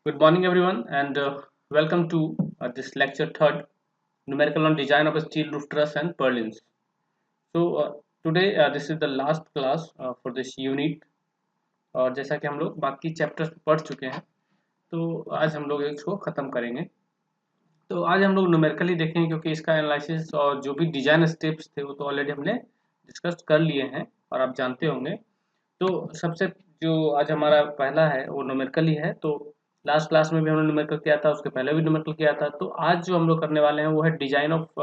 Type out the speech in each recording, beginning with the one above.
Good morning, everyone, and welcome to this lecture third, numerical on design of a steel roof truss and purlins. Today this is the last class for this unit. और जैसा कि हम लोग बाकी chapters पढ़ चुके हैं, तो आज हम लोग इसको ख़त्म करेंगे। तो आज हम लोग न्यूमेरिकली देखेंगे, क्योंकि इसका एनालिसिस और जो भी डिजाइन स्टेप्स थे वो तो ऑलरेडी हमने डिस्कस कर लिए हैं और आप जानते होंगे। तो सबसे जो आज हमारा पहला है वो न्यूमेरिकल ही है। तो लास्ट क्लास में भी हमने न्यूमेरिकल किया था, उसके पहले भी न्यूमेरिकल किया था। तो आज जो हम लोग करने वाले हैं वो है डिजाइन ऑफ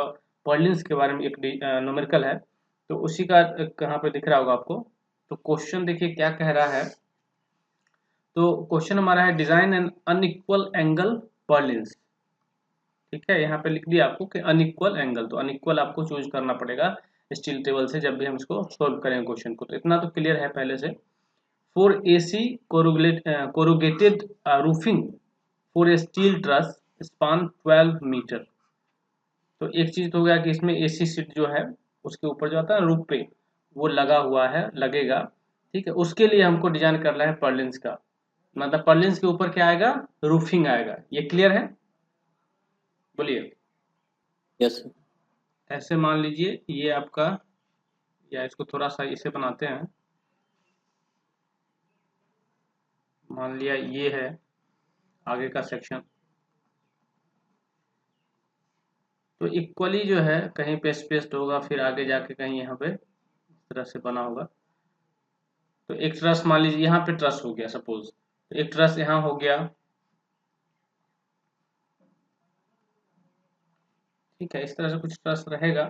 पर्लिन्स के बारे में, एक न्यूमेरिकल है। तो उसी का कहाँ पे दिख रहा होगा आपको। तो क्वेश्चन देखिए क्या कह रहा है। तो क्वेश्चन हमारा है design N unequal angle purlins. ठीक है, यहाँ पे लिख दिया आपको कि अनइक्वल एंगल। तो अनइक्वल आपको चूज करना पड़ेगा स्टील टेबल से जब भी हम इसको सोल्व करेंगे क्वेश्चन को। तो इतना तो क्लियर है पहले से। For AC corrugated roofing for a steel truss span 12 metre. तो एक चीज तो हो गया कि इसमें एसी सीट जो है उसके ऊपर जो आता है रूफ पे वो लगा हुआ है, लगेगा। ठीक है, उसके लिए हमको डिजाइन करना है पर्लिन्स का। मतलब पर्लिन्स के ऊपर क्या आएगा, रूफिंग आएगा। ये क्लियर है, बोलिए। यस ऐसे मान लीजिए ये आपका, या इसको थोड़ा सा इसे बनाते हैं। मान लिया ये है आगे का सेक्शन। तो इक्वली जो है कहीं पे स्पेस्ड होगा, फिर आगे जाके कहीं यहाँ पे इस तरह से बना होगा। तो एक ट्रस मान लीजिए यहाँ पे ट्रस हो गया सपोज, तो एक ट्रस यहाँ हो गया। ठीक है, इस तरह से कुछ ट्रस रहेगा,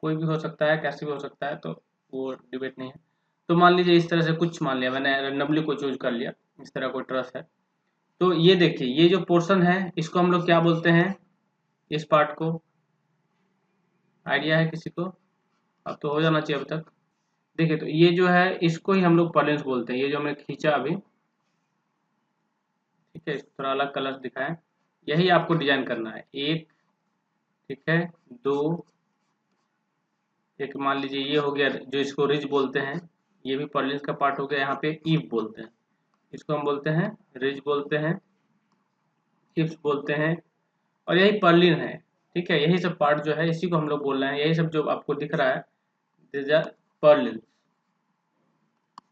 कोई भी हो सकता है, कैसे भी हो सकता है, तो वो डिबेट नहीं है। तो मान लीजिए इस तरह से कुछ मान लिया मैंने, रैंडमली को चूज कर लिया, इस तरह कोई ट्रस है। तो ये देखिए ये जो पोर्शन है इसको हम लोग क्या बोलते हैं, इस पार्ट को आइडिया है किसी को? अब तो हो जाना चाहिए अब तक। देखिए तो ये जो है इसको ही हम लोग पर्लिन्स बोलते हैं। ये जो हमने खींचा अभी, ठीक है, थोड़ा अलग कलर दिखाएं। यही आपको डिजाइन करना है। एक, ठीक है, दो, एक मान लीजिए ये हो गया जो इसको रिज बोलते हैं। ये भी पर्लिन्स का पार्ट हो गया। यहाँ पे ईव बोलते हैं, इसको हम बोलते हैं रिज बोलते हैं, ईव्स बोलते हैं, और यही पर्लिन है। ठीक है, यही सब पार्ट जो है इसी को हम लोग बोल रहे हैं। यही सब जो आपको दिख रहा है दिस आर पर्लिन्स।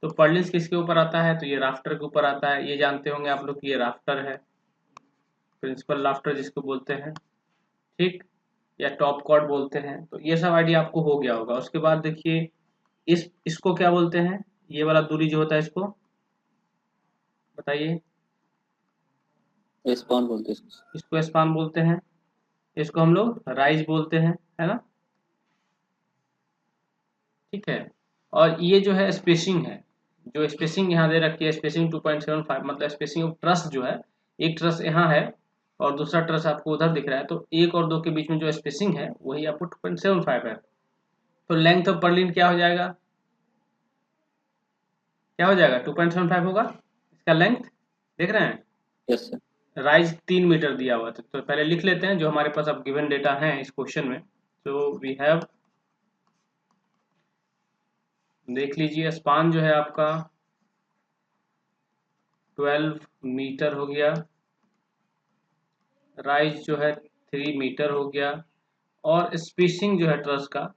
तो पर्लिन्स किसके ऊपर आता है, तो ये राफ्टर के ऊपर आता है। ये जानते होंगे आप लोग कि ये राफ्टर है, प्रिंसिपल राफ्टर जिसको बोलते हैं। ठीक, या टॉप कॉर्ड बोलते हैं। तो ये सब आइडिया आपको हो गया होगा। उसके बाद देखिए इसको क्या बोलते हैं, ये वाला दूरी जो होता है इसको बताइए। स्पान बोलते हैं इसको स्पान बोलते हैं, इसको हम लोग राइज बोलते हैं, है ना। ठीक है, और ये जो है स्पेसिंग है, जो स्पेसिंग यहाँ दे रखी है स्पेसिंग 2.75, मतलब स्पेसिंग ऑफ ट्रस जो है, एक ट्रस यहाँ है और दूसरा ट्रस आपको उधर दिख रहा है। तो एक और दो के बीच में जो स्पेसिंग है वही आपको 2.75 है। तो लेंथ ऑफ पर्लिन क्या हो जाएगा, क्या हो जाएगा, 2.75 होगा इसका लेंथ। देख रहे हैं, यस सर। राइज 3 मीटर दिया हुआ था। तो पहले लिख लेते हैं जो हमारे पास अब गिवन डेटा है इस क्वेश्चन में। तो वी हैव, देख लीजिए स्पान जो है आपका 12 मीटर हो गया, राइज जो है 3 मीटर हो गया, और स्पेसिंग जो है ट्रस का,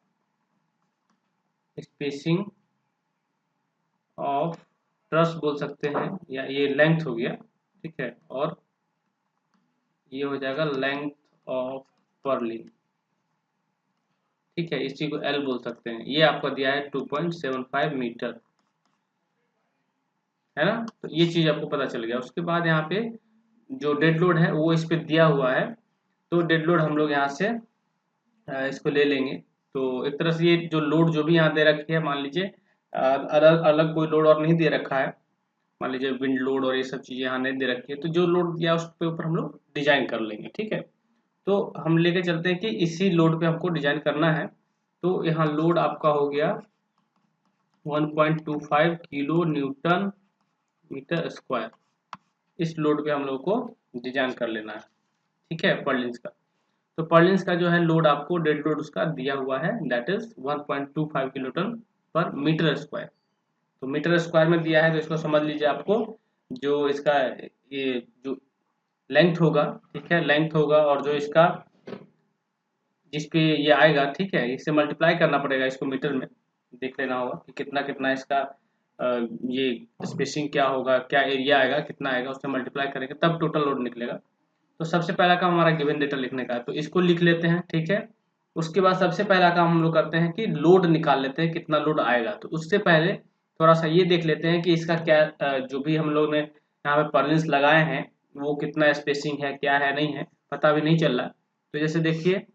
स्पेसिंग ऑफ ट्रस बोल सकते हैं, या ये लेंथ हो गया। ठीक है, और ये हो जाएगा लेंथ ऑफ पर्लिन। ठीक है, इसी को एल बोल सकते हैं। ये आपका दिया है 2.75 मीटर, है ना। तो ये चीज आपको पता चल गया। उसके बाद यहाँ पे जो डेड लोड है वो इस पे दिया हुआ है। तो डेड लोड हम लोग यहाँ से इसको ले लेंगे। तो एक तरह से ये जो लोड जो भी यहाँ दे रखी है, मान लीजिए अलग अलग कोई लोड और नहीं दे रखा है। मान लीजिए विंड लोड और ये सब चीजें यहाँ नहीं दे रखी है, तो जो लोड दिया उसके ऊपर हम लोग डिजाइन कर लेंगे। ठीक है, तो हम लेके चलते हैं कि इसी लोड पे हमको डिजाइन करना है। तो यहाँ लोड आपका हो गया 1.25 किलो न्यूटन मीटर स्क्वायर। इस लोड पे हम लोग को डिजाइन कर लेना है। ठीक है, पर्लिन्स का। तो पर्लिन्स का जो है लोड आपको डेड लोड उसका दिया हुआ है, दैट इज 1.25 किलोटन पर मीटर स्क्वायर। तो मीटर स्क्वायर में दिया है तो इसको समझ लीजिए आपको जो इसका ये जो लेंथ होगा, ठीक है, लेंथ होगा, और जो इसका जिस पे ये आएगा, ठीक है, इससे मल्टीप्लाई करना पड़ेगा इसको मीटर में, देख लेना होगा कि कितना कितना इसका ये स्पेसिंग क्या होगा, क्या एरिया आएगा, कितना आएगा, उससे मल्टीप्लाई करेंगे तब टोटल लोड निकलेगा। तो सबसे पहला काम हमारा गिवन डेटा लिखने का है, तो इसको लिख लेते हैं, ठीक है। उसके बाद सबसे पहला काम हम लोग करते हैं कि लोड निकाल लेते हैं, कितना लोड आएगा। तो उससे पहले थोड़ा सा ये देख लेते हैं कि इसका क्या जो भी हम लोग ने यहाँ पे पर्लिन्स लगाए हैं वो कितना स्पेसिंग है, क्या है, नहीं है, पता भी नहीं चल रहा। तो जैसे देखिए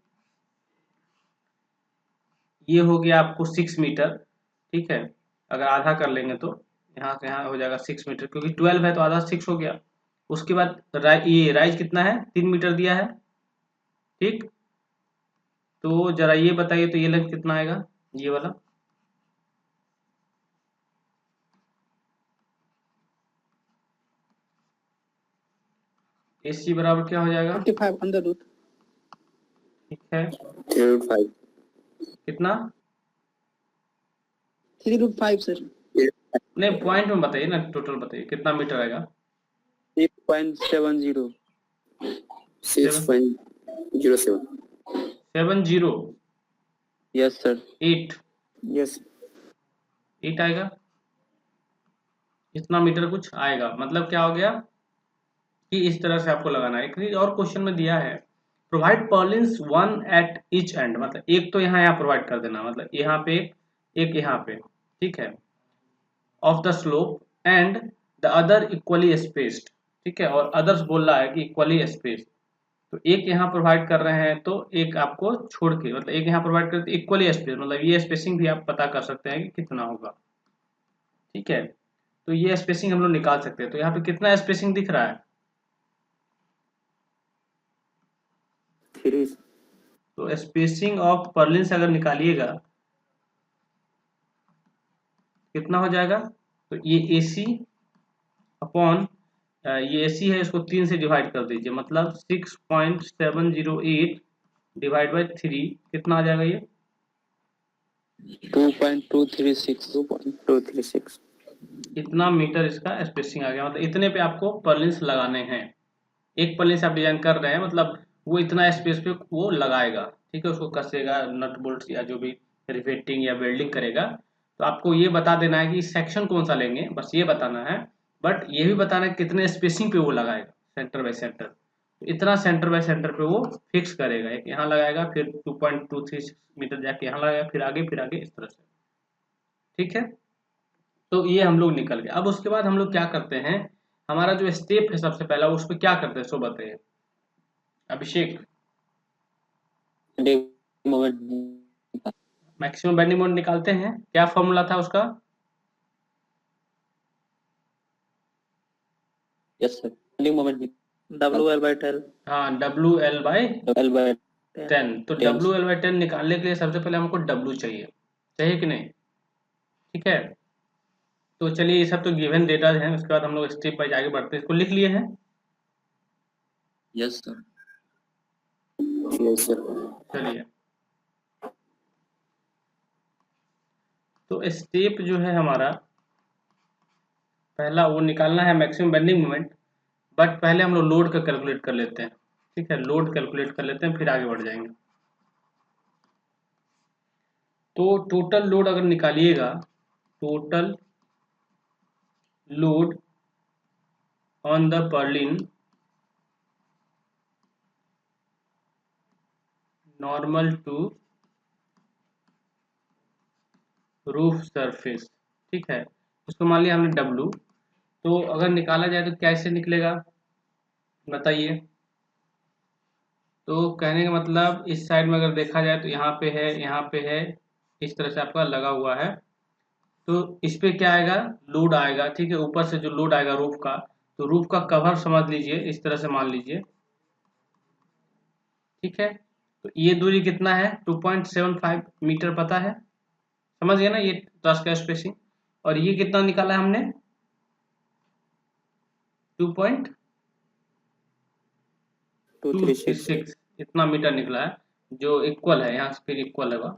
ये हो गया आपको 6 मीटर, ठीक है। अगर आधा कर लेंगे तो यहाँ से यहाँ हो जाएगा 6 मीटर, क्योंकि 12 है तो आधा 6 हो गया। उसके बाद ये राइज कितना है, 3 मीटर दिया है, ठीक। तो जरा ये बताइए, तो ये लेंथ कितना आएगा, ये वाला AC बराबर क्या हो जाएगा, 55 अंडर रूट, ठीक है, 3/5, कितना, 3/5 सर, नहीं पॉइंट में बताइए ना, टोटल बताइए कितना मीटर आएगा। 6.70, 6.07, 70, यस सर, 8 यस, 8 आएगा, इतना मीटर कुछ आएगा। मतलब क्या हो गया कि इस तरह से आपको लगाना है। एक और क्वेश्चन में दिया है, provide purlins one at each and, मतलब एक तो यहाँ प्रोवाइड कर देना, मतलब यहाँ पे एक यहाँ पे, ठीक है, of the slope and the other equally spaced, ठीक है, और अदर्स बोल रहा है कि इक्वली स्पेस्ड। तो एक यहाँ प्रोवाइड कर रहे हैं तो एक आपको छोड़ के, मतलब एक यहाँ प्रोवाइड करते इक्वली स्पेस, मतलब ये स्पेसिंग भी आप पता कर सकते हैं कि कितना होगा, ठीक है। तो ये स्पेसिंग हम लोग निकाल सकते हैं। तो यहाँ पे कितना स्पेसिंग दिख रहा है, 3, तो स्पेसिंग ऑफ पर्लिन्स अगर निकालिएगा कितना हो जाएगा, तो ये AC अपॉन ये AC है, इसको 3 से डिवाइड कर दीजिए, मतलब 6.708 डिवाइड बाई 3 कितना आ जाएगा ये, 2.236, इतना मीटर इसका स्पेसिंग आ गया। मतलब इतने पे आपको पर्लिन्स लगाने हैं। एक पर्लिन्स आप डिजाइन कर रहे हैं, मतलब वो इतना स्पेस पे वो लगाएगा, ठीक है, उसको कसेगा, नट बोल्ट या जो भी रिवेटिंग या वेल्डिंग करेगा। तो आपको ये बता देना है कि सेक्शन कौन सा लेंगे, बस ये बताना है। बट ये भी बताना है कितने स्पेसिंग पे वो लगाएगा, सेंटर बाय सेंटर। तो इतना सेंटर बाय सेंटर पे वो फिक्स करेगा, एक यहाँ लगाएगा, फिर 2.236 मीटर जाके यहाँ लगाएगा, फिर आगे इस तरह से, ठीक है। तो ये हम लोग निकल गए। अब उसके बाद हम लोग क्या करते हैं, हमारा जो स्टेप है सबसे पहला, उस पर क्या करते हैं सो बताइए अभिषेक। मोमेंट, मैक्सिमम बेंडिंग मोमेंट निकालते हैं, क्या फॉर्मूला था उसका, yes sir, bending moment, WL/10, हाँ WL/10। तो 10, WL/10 निकालने के लिए सबसे पहले हमको W चाहिए कि नहीं, ठीक है। तो चलिए, ये सब तो गिवन डेटा हैं, उसके बाद हम लोग स्टेप बाय आगे बढ़ते हैं। इसको लिख लिए हैं, यस सर, यस सर, चलिए। तो स्टेप जो है हमारा पहला, वो निकालना है मैक्सिमम बेंडिंग मोमेंट। बट पहले हम लोग लोड का कैलकुलेट कर लेते हैं, ठीक है, लोड कैलकुलेट कर लेते हैं, फिर आगे बढ़ जाएंगे। तो टोटल लोड अगर निकालिएगा, total load on the purlin normal to roof surface, ठीक है, इसको मान लिया हमने W। तो अगर निकाला जाए तो कैसे निकलेगा बताइए। तो कहने का मतलब इस साइड में अगर देखा जाए तो यहाँ पे है, यहाँ पे है, इस तरह से आपका लगा हुआ है। तो इस पे क्या आएगा, लोड आएगा, ठीक है, ऊपर से जो लोड आएगा रूफ का, तो रूफ का कवर समझ लीजिए, इस तरह से मान लीजिए, ठीक है। तो ये दूरी कितना है, 2.75 मीटर पता है, समझ गए ना, ये ट्रस का स्पेसिंग। और ये कितना निकाला है हमने, 2.236, इतना मीटर निकला है, जो इक्वल है, यहाँ से फिर इक्वल होगा।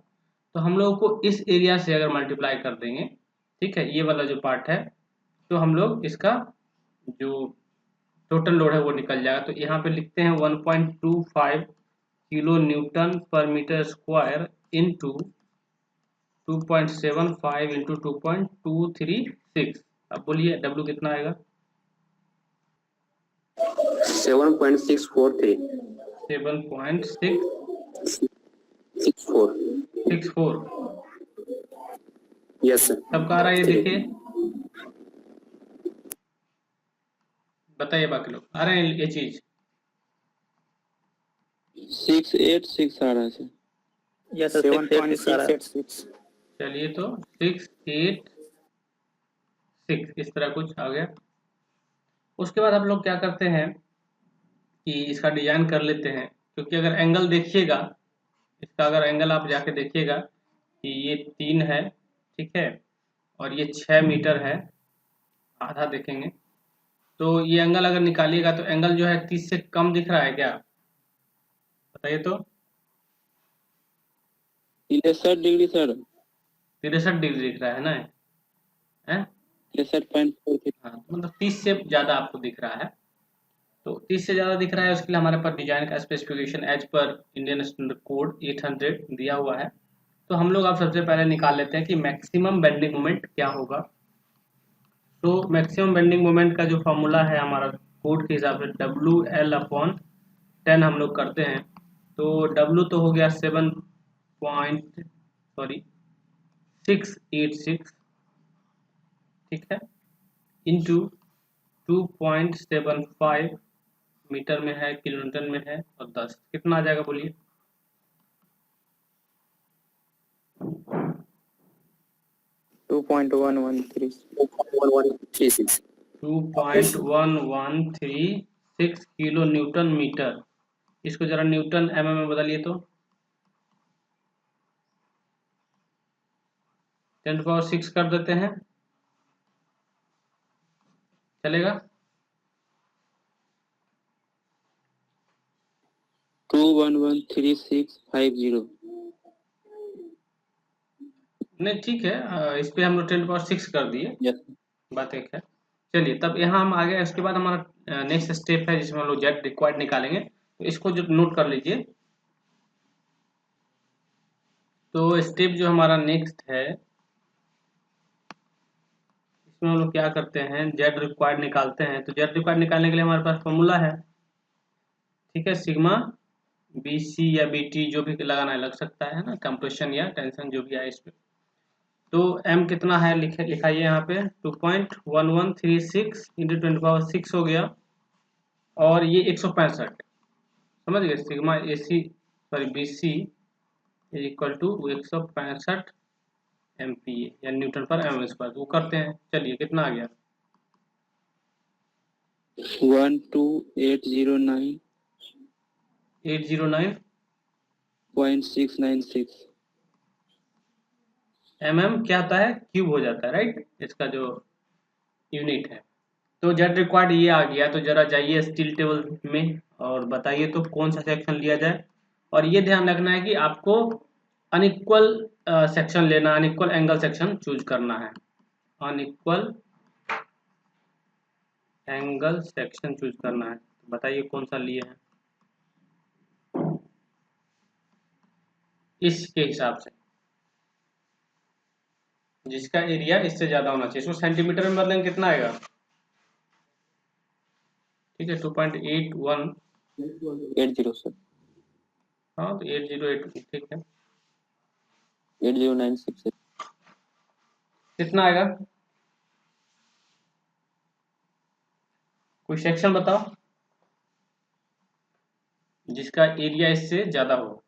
तो हम लोगों को इस एरिया से अगर मल्टीप्लाई कर देंगे, ठीक है, ये वाला जो पार्ट है, तो हम लोग इसका जो टोटल लोड है वो निकल जाएगा। तो यहाँ पे लिखते हैं 1.25 किलो न्यूटन पर मीटर स्क्वायर इंटू 2.75 इंटू 2.236। अब बोलिए डब्ल्यू कितना आएगा? 7.643 7.664। 64 यस सर। सबका आ रहा है ये देखिए, बताइए बाकी लोग आ रहे हैं ये चीज? 686 आ रहा है सर। Yes sir 7.686। चलिए तो 686 इस तरह कुछ आ गया। उसके बाद हम लोग क्या करते हैं कि इसका डिजाइन कर लेते हैं, क्योंकि अगर एंगल देखिएगा, इसका अगर एंगल आप जाके देखिएगा कि ये 3 है, ठीक है, और ये 6 मीटर है, आधा देखेंगे तो ये एंगल अगर निकालिएगा तो एंगल जो है 30 से कम दिख रहा है क्या? बताइए तो। 63 डिग्री सर। 63 डिग्री दिख रहा है ना? है 63.43। हाँ, तो मतलब 30 से ज़्यादा आपको दिख रहा है। तो 30 से ज़्यादा दिख रहा है, उसके लिए हमारे पास डिजाइन का स्पेसिफिकेशन एज पर इंडियन स्टैंडर्ड कोड 800 दिया हुआ है। तो हम लोग अब सबसे पहले निकाल लेते हैं कि मैक्सिमम बेंडिंग मोमेंट क्या होगा। तो मैक्सिमम बेंडिंग मोमेंट का जो फॉर्मूला है हमारा कोड के हिसाब से WL/10 हम लोग करते हैं। तो W तो हो गया 686, ठीक है, इंटू 2.75 मीटर में है, किलोमीटर में है, और 10 कितना आ जाएगा बोलिए? 2.1136 2.1136 किलो न्यूटन मीटर। इसको जरा न्यूटन एमएम में बदलिए तो 10⁻6 कर देते हैं, चलेगा? 2113650। नहीं ठीक है, इस पे हम लोग 10⁻6 कर दिए, यस बात एक है। चलिए तब यहाँ हम आ गए, उसके बाद हमारा नेक्स्ट स्टेप है जिसमें हम लोग जेड रिक्वायर्ड निकालेंगे। तो इसको जो नोट कर लीजिए। तो स्टेप जो हमारा नेक्स्ट है, इसमें हम लोग क्या करते हैं, जेड रिक्वायर्ड निकालते हैं। तो जेड रिक्वायर्ड निकालने के लिए हमारे पास फॉर्मूला है, ठीक है, सिग्मा बी सी या बी टी जो भी लगाना है लग सकता है ना, कंप्रेशन या टेंशन जो भी आए इस पे। तो एम कितना है लिखाइए यहाँ पे 2.1136 इंटू 10⁻6 हो गया, और ये 165, समझ गए, sigma A C sorry B C is equal to 165 MPa या न्यूटन पर एम स्क्वायर। वो करते हैं, चलिए कितना आ गया? 12809 809 .696 क्या होता है, क्यूब हो जाता है, राइट, इसका जो यूनिट है। तो जेड रिक्वायर्ड ये आ गया। तो जरा जाइए स्टील टेबल में और बताइए तो कौन सा सेक्शन लिया जाए। और ये ध्यान रखना है कि आपको अनइक्वल सेक्शन लेना, अनइक्वल एंगल सेक्शन चूज करना है, अनइक्वल एंगल सेक्शन चूज करना है। बताइए कौन सा लिए हैं इसके हिसाब से, जिसका एरिया इससे ज्यादा होना चाहिए। इसको सेंटीमीटर में बदलेंगे कितना आएगा? ठीक है 2.81, 80 सर। हाँ तो 808, ठीक है, 8096 कितना आएगा? कोई सेक्शन बताओ जिसका एरिया इससे ज्यादा हो।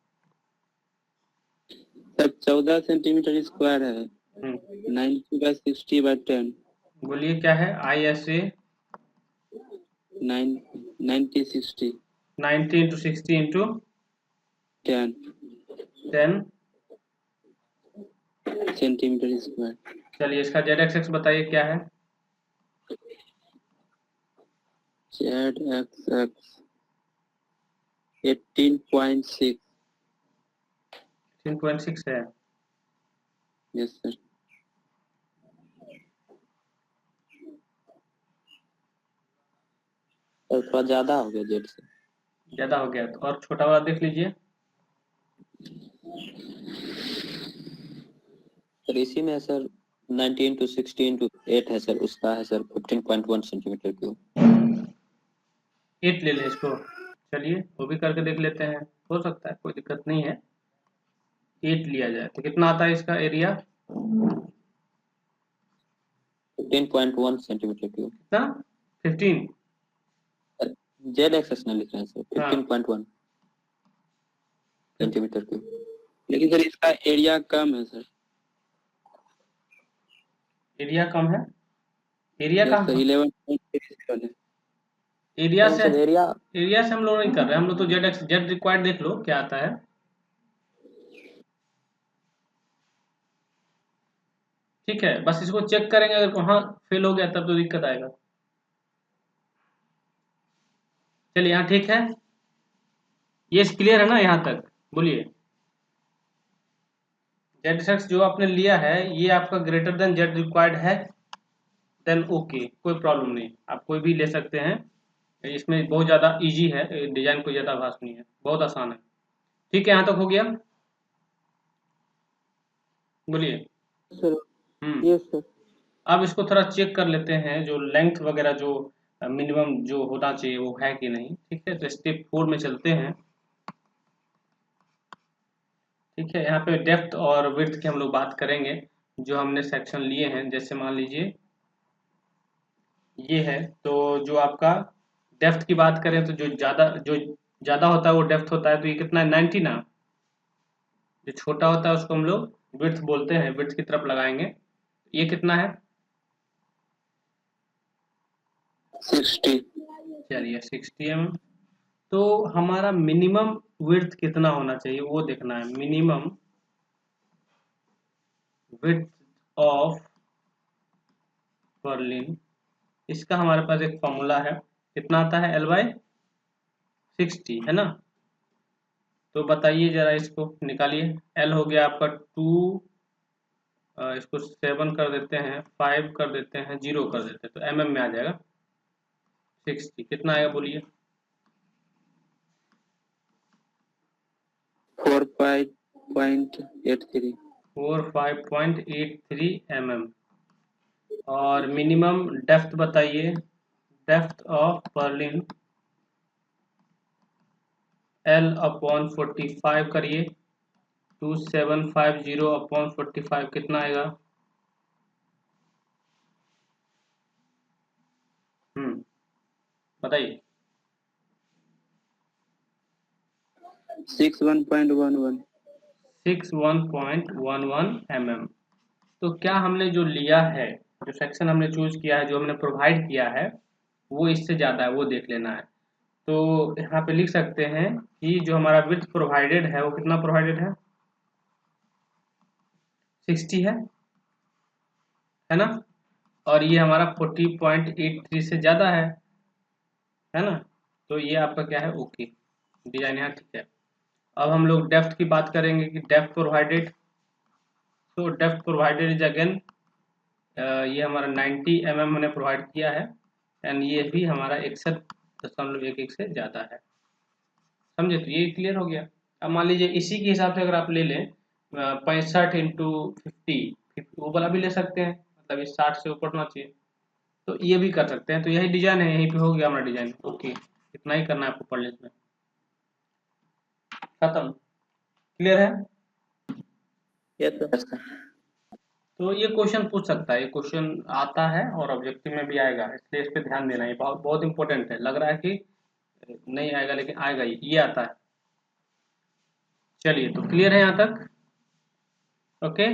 सर 14 सेंटीमीटर स्क्वायर है। 90/60/10 बोलिए क्या है? ISA 90/60 90 into 60 into 10 10 centimetre square. चलिए इसका जेड एक्स बताइए क्या है? ZXX 18.6। 18.6 है। Yes sir. तो थोड़ा ज्यादा हो गया जेड से। ज़्यादा हो गया, तो और छोटा वाला देख लीजिए। सर इसी में है सर 19 to 16 to 8 है सर, उसका है सर 15.1 सेंटीमीटर क्यूब। 8 ले लें इसको, चलिए वो भी करके देख लेते हैं, हो सकता है, कोई दिक्कत नहीं है। 8 लिया जाए तो कितना आता है इसका एरिया? 15.1 centimetre cube. कितना? 15? जेड एक्सेस में लिख रहे हैं सर, हाँ 15.1 सेंटीमीटर क्यूब। लेकिन सर इसका एरिया कम है सर। एरिया कम है, एरिया यस कम सर है। 11.37 है। एरिया नहीं से, सर एरिया एरिया से हम लोग नहीं कर रहे हैं, हम लोग तो जेड रिक्वायर्ड देख लो क्या आता है। ठीक है, बस इसको चेक करेंगे, अगर वहाँ फेल हो गया तब तो दिक्कत आएगा। चलिए यहाँ ठीक है, ये क्लियर है ना यहाँ तक? बोलिए। जेड एक्स जो आपने लिया है ये आपका ग्रेटर देन जेड रिक्वायर्ड है, देन ओके, कोई प्रॉब्लम नहीं, आप कोई भी ले सकते हैं। इसमें बहुत ज़्यादा इजी है, डिजाइन कोई ज़्यादा खास नहीं है, बहुत आसान है। ठीक है, यहाँ तक हो गया? बोलिए। सर। हम्म। Yes sir. अब इसको थोड़ा चेक कर लेते हैं, जो लेंथ वगैरह जो मिनिमम जो होना चाहिए वो है कि नहीं। ठीक है, तो स्टेप 4 में चलते हैं। ठीक है, यहाँ पे डेप्थ और विड्थ की हम लोग बात करेंगे, जो हमने सेक्शन लिए हैं। जैसे मान लीजिए ये है, तो जो आपका डेप्थ की बात करें तो जो ज़्यादा होता है वो डेप्थ होता है, तो ये कितना है? 90 ना। जो छोटा होता है उसको हम लोग विड्थ बोलते हैं, विड्थ की तरफ लगाएंगे। ये कितना है? 60। चलिए 60 mm। तो हमारा मिनिमम विड्थ कितना होना चाहिए वो देखना है। मिनिमम विड्थ ऑफ पर्लिन, इसका हमारे पास एक फॉर्मूला है, कितना आता है? L/60 है ना। तो बताइए जरा, इसको निकालिए। L हो गया आपका 2, इसको 7 कर देते हैं, 5 कर देते हैं, 0 कर देते हैं, तो mm में आ जाएगा। 60 कितना आएगा बोलिए? 45.83। 45.83 mm। और मिनिमम डेप्थ बताइए, डेप्थ ऑफ पर्लिन L/45 करिए, 2750/45 कितना आएगा? बताइए। 61.11। 61.11 mm। तो क्या हमने जो लिया है, जो सेक्शन हमने चूज किया है, जो हमने प्रोवाइड किया है, वो इससे ज़्यादा है, वो देख लेना है। तो यहाँ पे लिख सकते हैं कि जो हमारा विड्थ प्रोवाइडेड है वो कितना प्रोवाइडेड है? 60 है ना। और ये हमारा 40.83 से ज़्यादा है ना। तो ये आपका क्या है? ओके, डिजाइन यहाँ ठीक है। अब हम लोग डेप्थ की बात करेंगे कि डेप्थ प्रोवाइडेड, तो डेप्थ प्रोवाइडेड इज अगेन, ये हमारा 90 mm हमने प्रोवाइड किया है, एंड ये भी हमारा 61.11 से ज़्यादा है। समझे? तो ये क्लियर हो गया। अब मान लीजिए इसी के हिसाब से अगर आप ले लें 65x50, वो वाला भी ले सकते हैं, मतलब इस 60 से ऊपर होना चाहिए, तो ये भी कर सकते हैं। तो यही डिजाइन है, यहीं पे हो गया हमारा डिजाइन। ओके, इतना ही करना है आपको पढ़ने में, खत्म। क्लियर है? Yes sir. तो ये क्वेश्चन पूछ सकता है, ये क्वेश्चन आता है और ऑब्जेक्टिव में भी आएगा, इसलिए इस पे ध्यान देना, ये बहुत बहुत इंपॉर्टेंट है। लग रहा है कि नहीं आएगा, लेकिन आएगा ही, ये आता है। चलिए, तो क्लियर है यहाँ तक? ओके,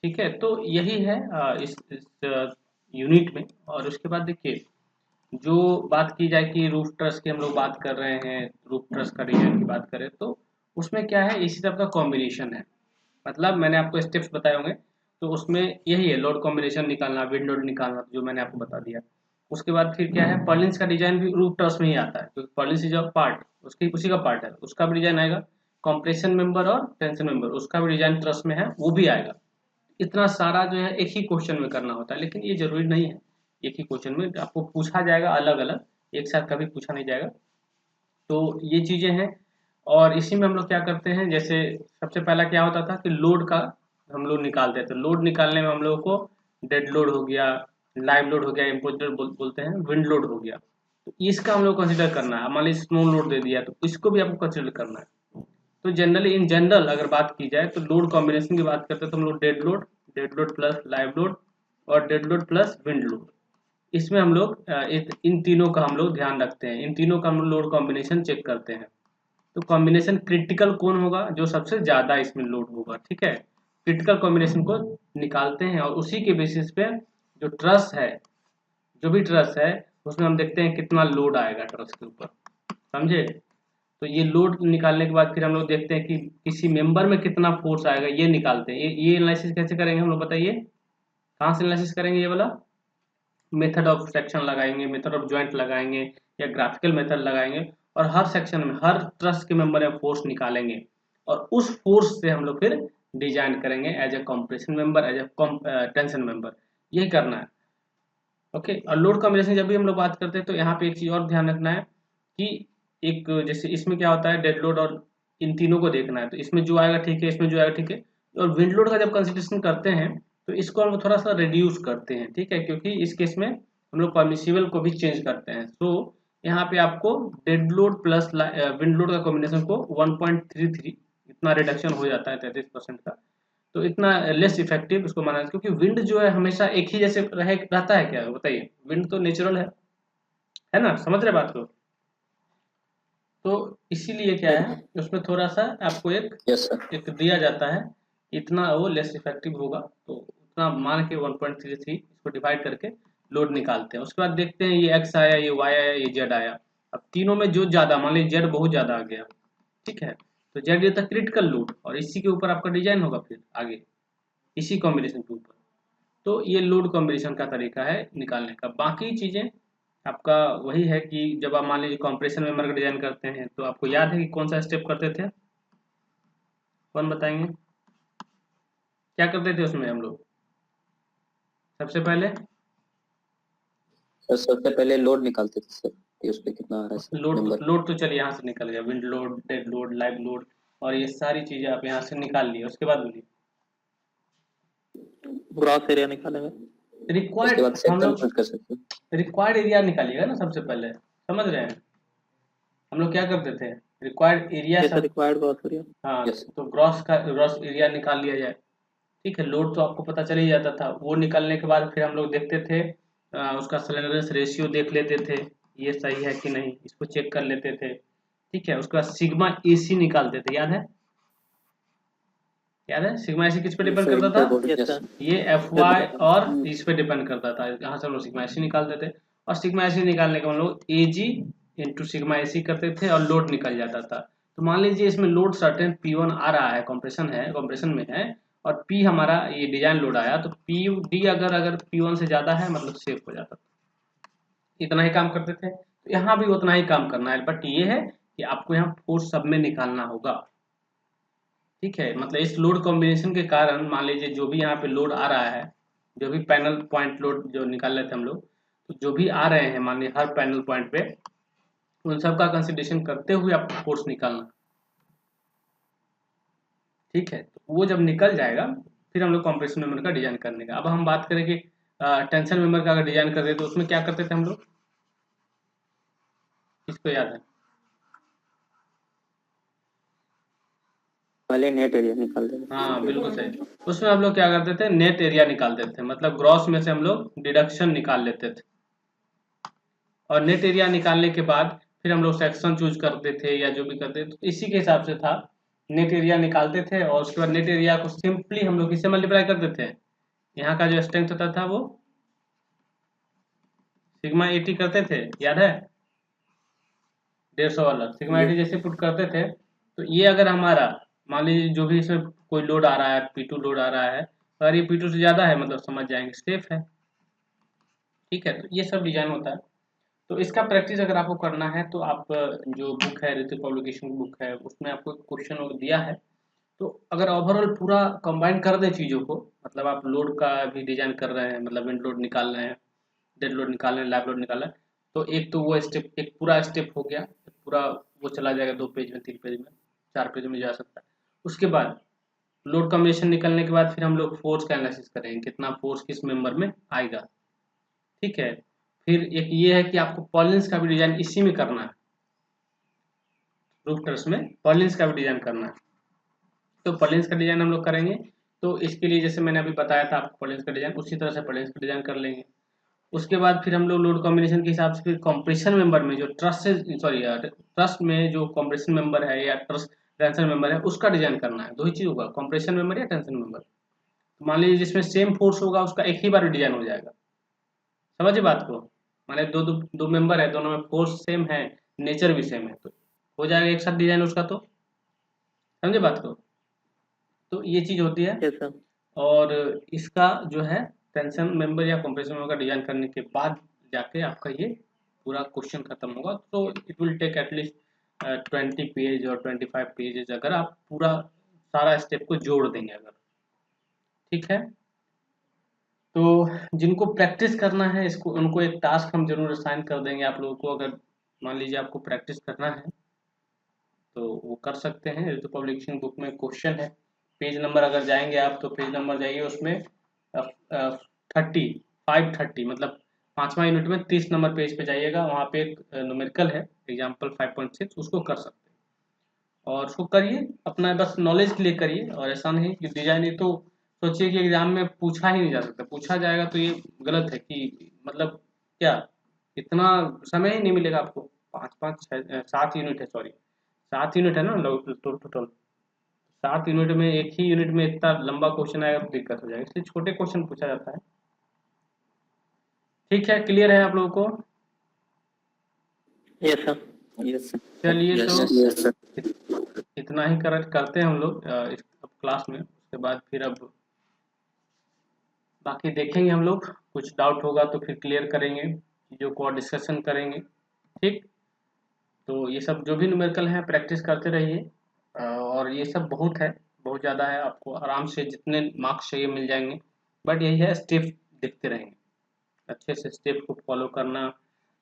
ठीक है। तो यही है इस यूनिट में। और उसके बाद देखिए, जो बात की जाए कि रूफ ट्रस की हम लोग बात कर रहे हैं, रूफ ट्रस का डिजाइन की बात करें, तो उसमें क्या है, इसी तरह का कॉम्बिनेशन है। मतलब मैंने आपको स्टेप्स बताए होंगे, तो उसमें यही है, लोड कॉम्बिनेशन निकालना, विंड लोड निकालना, जो मैंने आपको बता दिया। उसके बाद फिर क्या है, पर्लिन्स का डिजाइन भी रूफ ट्रस में ही आता है, क्योंकि पर्लिन्स इज अ पार्ट, उसकी उसी का पार्ट है, उसका भी डिजाइन आएगा। कॉम्प्रेशन मेंबर और टेंशन मेंबर, उसका भी डिजाइन ट्रस में है, वो भी आएगा। इतना सारा जो है एक ही क्वेश्चन में करना होता है, लेकिन ये जरूरी नहीं है, एक ही क्वेश्चन में आपको पूछा जाएगा अलग अलग, एक साथ कभी पूछा नहीं जाएगा। तो ये चीज़ें हैं। और इसी में हम लोग क्या करते हैं, जैसे सबसे पहला क्या होता था कि लोड का हम लोग निकालते थे। लोड निकालने में हम लोगों को डेड लोड हो गया, लाइव लोड हो गया, इम्पोर्टेड बोलते हैं, विंड लोड हो गया, तो इसका हम लोग कंसिडर करना है। मान लीजिए स्नो लोड दे दिया तो इसको भी आपको कंसिडर करना है। तो जनरली इन जनरल अगर बात की जाए तो लोड कॉम्बिनेशन की बात करते हैं तो हम लोग dead load plus live load और dead load plus wind load, इसमें हम लोग इन तीनों का हम लोग ध्यान रखते हैं। इन तीनों का हम लोग लोड कॉम्बिनेशन चेक करते हैं। तो कॉम्बिनेशन क्रिटिकल कौन होगा, जो सबसे ज़्यादा इसमें लोड होगा, ठीक है। क्रिटिकल कॉम्बिनेशन को निकालते हैं और उसी के बेसिस पे जो ट्रस है, जो भी ट्रस है उसमें हम देखते हैं कितना लोड आएगा ट्रस के ऊपर, समझे। तो ये लोड निकालने के बाद फिर हम लोग देखते हैं कि किसी मेंबर में कितना फोर्स आएगा, ये निकालते हैं। ये एनालिसिस कैसे करेंगे हम लोग बताइए, कहाँ से एनालिसिस करेंगे ये वाला, मेथड ऑफ सेक्शन लगाएंगे, मेथड ऑफ जॉइंट लगाएंगे या ग्राफिकल मेथड लगाएंगे और हर सेक्शन में हर ट्रस के मेंबर में फोर्स निकालेंगे और उस फोर्स से हम लोग फिर डिजाइन करेंगे as a compression member, as a tension member, यही करना है। ओके। और लोड कॉम्बिनेशन जब भी हम लोग बात करते हैं तो यहाँ पे एक चीज और ध्यान रखना है कि एक जैसे इसमें क्या होता है, डेड लोड और इन तीनों को देखना है। तो इसमें जो आएगा ठीक है, इसमें जो आएगा ठीक है। और विंड लोड का जब कंसिडरेशन करते हैं तो इसको हम थोड़ा सा रिड्यूस करते हैं, ठीक है, क्योंकि इस केस में हम लोग परमिसिबल को भी चेंज करते हैं। तो यहाँ पे आपको dead load plus wind load का कॉम्बिनेशन को 1.33 इतना रिडक्शन हो जाता है 33% का। तो इतना लेस इफेक्टिव उसको माना, क्योंकि विंड जो है हमेशा एक ही जैसे रहता है क्या, बताइए, विंड तो नेचुरल है ना, समझ रहे बात को। तो इसीलिए क्या है, उसमें थोड़ा सा आपको यस सर। एक दिया जाता है, इतना वो लेस इफेक्टिव होगा, तो उतना मान के 1.33 इसको डिवाइड करके लोड निकालते हैं। उसके बाद देखते हैं ये एक्स आया, ये वाई आया, ये जेड आया। अब तीनों में जो ज़्यादा, मान लीजिए जेड बहुत ज़्यादा आ गया, ठीक है, तो जेड ये था क्रिटिकल लोड और इसी के ऊपर आपका डिजाइन होगा फिर आगे इसी कॉम्बिनेशन के ऊपर। तो ये लोड कॉम्बिनेशन का तरीका है निकालने का। बाकी चीज़ें आपका वही है कि जब आप मान लीजिए कंप्रेशन मेंबर का डिजाइन करते हैं तो आपको याद है कि कौन सा स्टेप करते थे, कौन बताएंगे, क्या करते थे उसमें हम लोग सबसे पहले। सर सबसे पहले लोड निकालते थे सर कि उस पे कितना आ रहा है सर लोड नंबर। लोड तो चलिए यहाँ से निकल गया, wind load, dead load, live load और ये सारी चीजें आप यहाँ से निकाल लिए। उसके बाद बोलिए ग्रॉस एरिया निकालेंगे, उसके बाद रिक्वायर्ड, हम सेक्शन लोग चूज कर सकते हैं। रिक्वायर्ड एरिया निकालिएगा ना सबसे पहले, समझ रहे हैं। हम लोग क्या करते थे, रिक्वायर्ड एरिया ये सर सब, रिक्वायर्ड ग्रॉस एरिया। हाँ, यस। तो ग्रॉस एरिया निकाल लिया जाए, ठीक है। लोड तो आपको पता चल ही जाता था। वो निकालने के बाद फिर हम लोग देखते थे उसका स्लेंडरनेस रेशियो देख लेते थे, ये सही है कि नहीं, इसको चेक कर लेते थे, ठीक है। उसके बाद सिग्मा एसी निकालते थे, याद है, याद है सिग्मा एसी किस पे डिपेंड सर करता था, इंटर बोर्ड। Yes sir. ये एफ वाई और इस पे डिपेंड करता था। यहाँ से हम लोग सिग्मा एसी निकालते थे और सिग्मा एसी निकालने के हम लोग ए जी इंटू सिग्मा एसी करते थे और लोड निकल जाता था। तो मान लीजिए इसमें लोड सर्टेन P1 आ रहा है, कंप्रेशन में है, और P हमारा ये डिजाइन लोड आया, तो पी डी अगर अगर P1 से ज़्यादा है मतलब सेफ हो जाता था। इतना ही काम करते थे। तो यहाँ भी उतना ही काम करना है, बट ये है कि आपको यहाँ फोर्स सब में निकालना होगा, ठीक है। मतलब इस लोड कॉम्बिनेशन के कारण मान लीजिए जो भी यहाँ पे लोड आ रहा है, जो भी पैनल पॉइंट लोड जो निकाल रहे थे हम लोग, तो जो भी आ रहे हैं मान लीजिए हर पैनल पॉइंट पे, उन सब का कंसिडरेशन करते हुए आपको फोर्स निकालना, ठीक है। तो वो जब निकल जाएगा फिर हम लोग कंप्रेशन मेंबर का डिजाइन करने का। अब हम बात करें कि टेंशन मेंबर का अगर डिजाइन करते तो उसमें क्या करते थे हम लोग, किसको याद है। पहले नेट एरिया निकाल हाँ बिल्कुल देंगे। सही। उसमें हम लोग क्या करते थे, नेट एरिया निकालते थे, मतलब ग्रॉस में से हम लोग डिडक्शन निकाल लेते थे और नेट एरिया निकालने के बाद फिर हम लोग सेक्शन चूज करते थे या जो भी करते थे, तो इसी के हिसाब से था। नेट एरिया निकालते थे और उसके बाद नेट एरिया को सिंपली हम लोग किससे मल्टीप्लाई करते थे, यहाँ का जो स्ट्रेंथ होता था वो सिग्मा 80 करते थे, याद है, 150 वाला सिग्मा 80 जैसे पुट करते थे। तो ये अगर हमारा मान लीजिए जो भी इसमें कोई लोड आ रहा है, P2 लोड आ रहा है, अगर ये P2 से ज़्यादा है मतलब समझ जाएंगे सेफ है, ठीक है। तो ये सब डिजाइन होता है। तो इसका प्रैक्टिस अगर आपको करना है तो आप जो बुक है ऋतु पब्लिकेशन की बुक है उसमें आपको क्वेश्चन दिया है। तो अगर ओवरऑल पूरा कंबाइन कर दें चीज़ों को, मतलब आप लोड का भी डिजाइन कर रहे हैं, मतलब विंड लोड निकाल रहे हैं, डेड लोड निकालना है, लाइव लोड निकालना है, तो एक तो वो स्टेप, एक पूरा स्टेप हो गया, पूरा वो चला जाएगा 2 पेज में, 3 पेज में, 4 पेज में जा सकता है। उसके बाद लोड कॉम्बिनेशन निकलने के बाद फिर हम लोग फोर्स का एनालिसिस करेंगे, कितना फोर्स किस मेंबर में आएगा, ठीक है। फिर एक ये है कि आपको पर्लिन्स का भी डिजाइन इसी में करना है, रूफ ट्रस में पर्लिन्स का भी डिजाइन करना है। तो पर्लिन्स का डिजाइन हम लोग करेंगे, तो इसके लिए जैसे मैंने अभी बताया था आपको पर्लिन्स का डिजाइन, उसी तरह से पर्लिन्स का डिजाइन कर लेंगे। उसके बाद फिर हम लोग लोड कॉम्बिनेशन के हिसाब से फिर कंप्रेशन मेंबर में जो ट्रस से सॉरी ट्रस में जो कंप्रेशन मेंबर है या ट्रस टेंशन मेंबर है, उसका डिजाइन करना है। दो ही चीज होगा, कंप्रेशन मेंबर या टेंशन मेंबर। तो मान लीजिए जिसमें सेम फोर्स होगा उसका एक ही बार डिजाइन हो जाएगा, समझिए बात को। मान लीजिए दो मेंबर है, दोनों में फोर्स सेम है, नेचर भी सेम है, तो हो जाएगा एक साथ डिजाइन उसका। तो समझे बात को, तो ये चीज होती है। Yes, sir. और इसका जो है टेंशन मेंबर या कंप्रेशन मेंबर का डिजाइन करने के बाद जाके आपका ये पूरा क्वेश्चन खत्म होगा। तो it will take at least 20 page और 25 पेजेज, अगर आप पूरा सारा स्टेप को जोड़ देंगे अगर, ठीक है। तो जिनको प्रैक्टिस करना है इसको, उनको एक टास्क हम जरूर असाइन कर देंगे आप लोगों को। अगर मान लीजिए आपको प्रैक्टिस करना है तो वो कर सकते हैं। तो पब्लिकेशन बुक में क्वेश्चन है, पेज नंबर अगर जाएंगे आप तो पेज नंबर जाइए, उसमें 530 मतलब 5वां यूनिट में 30 नंबर पेज पे जाइएगा, वहाँ पे एक न्यूमेरिकल है एग्जाम्पल 5.6, उसको कर सकते हैं। और उसको करिए, अपना बस नॉलेज के लिए करिए, और ऐसा नहीं कि डिजाइन, ये तो सोचिए कि एग्जाम में पूछा ही नहीं जा सकता, पूछा जाएगा तो ये गलत है कि मतलब क्या, इतना समय ही नहीं मिलेगा आपको। 7 यूनिट है, सॉरी 7 यूनिट है ना टोटल। 7 यूनिट में एक ही यूनिट में इतना लंबा क्वेश्चन आएगा तो दिक्कत हो जाएगी, इसलिए छोटे क्वेश्चन पूछा जाता है। ठीक है, क्लियर है आप लोगों को? Yes, sir. Yes, sir. चलिए Yes, तो yes, sir. इतना ही करते हैं हम लोग इस क्लास में। उसके बाद फिर अब बाकी देखेंगे हम लोग, कुछ डाउट होगा तो फिर क्लियर करेंगे, चीज़ों को और डिस्कशन करेंगे, ठीक। तो ये सब जो भी न्यूमेरिकल है प्रैक्टिस करते रहिए, और ये सब बहुत है, बहुत ज़्यादा है, आपको आराम से जितने मार्क्स चाहिए मिल जाएंगे। बट यही है, स्टेप देखते रहेंगे, अच्छे से स्टेप को फॉलो करना,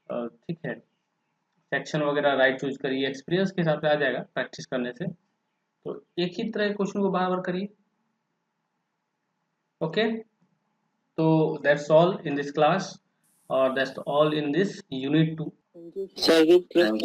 ठीक है। सेक्शन वगैरह राइट चूज करिए, एक्सपीरियंस के हिसाब से आ जाएगा प्रैक्टिस करने से। तो एक ही तरह के क्वेश्चन को बार बार करिए, ओके। तो that's all in this class, और that's all in this unit 2। Sir,